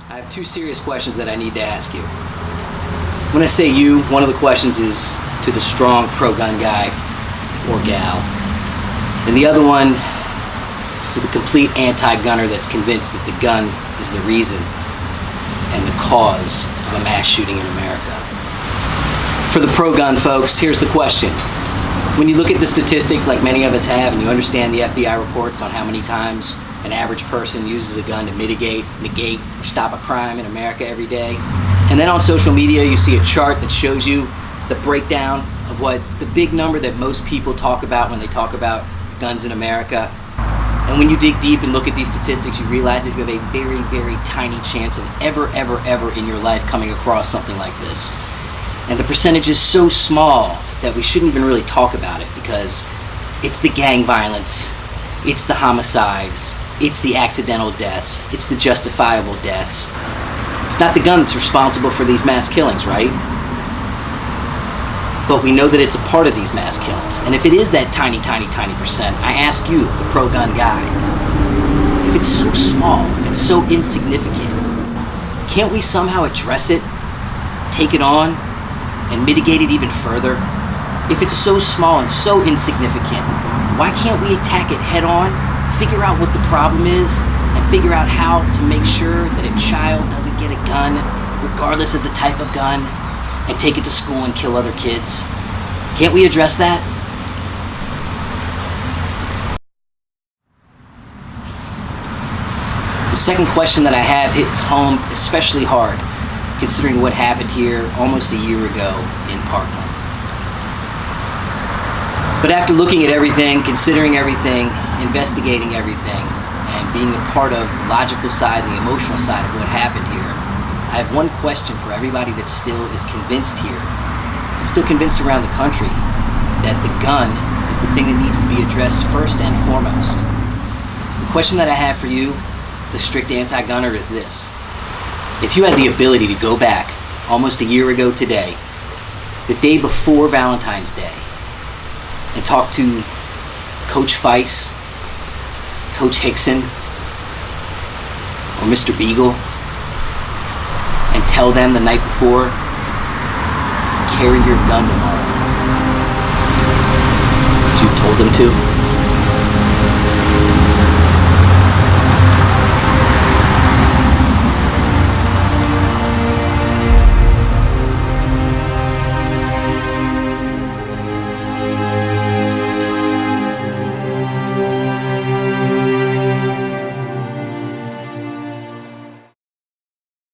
I have two serious questions that I need to ask you. When I say you, one of the questions is to the strong pro-gun guy or gal. And the other one is to the complete anti-gunner that's convinced that the gun is the reason and the cause of a mass shooting in America. For the pro-gun folks, here's the question. When you look at the statistics like many of us have, and you understand the FBI reports on how many times an average person uses a gun to mitigate, negate, or stop a crime in America every day, and then on social media you see a chart that shows you the breakdown of what the big number that most people talk about when they talk about guns in America. And when you dig deep and look at these statistics, you realize that you have a very, very tiny chance of ever in your life coming across something like this. And the percentage is so small that we shouldn't even really talk about it, because it's the gang violence, it's the homicides, it's the accidental deaths, it's the justifiable deaths. It's not the gun that's responsible for these mass killings, right? But we know that it's a part of these mass killings. And if it is that tiny percent, I ask you, the pro-gun guy, if it's so small and so insignificant, can't we somehow address it, take it on, and mitigate it even further? If it's so small and so insignificant, why can't we attack it head on, figure out what the problem is, and figure out how to make sure that a child doesn't get a gun, regardless of the type of gun, and take it to school and kill other kids? Can't we address that? The second question that I have hits home especially hard, considering what happened here almost a year ago in Parkland. But after looking at everything, considering everything, investigating everything, and being a part of the logical side and the emotional side of what happened here, I have one question for everybody that still is convinced here, and still convinced around the country, that the gun is the thing that needs to be addressed first and foremost. The question that I have for you, the strict anti-gunner, is this. If you had the ability to go back almost a year ago today, the day before Valentine's Day, and talk to Coach Feist, Coach Hickson, or Mr. Beagle, and tell them the night before, carry your gun tomorrow, what you told them to?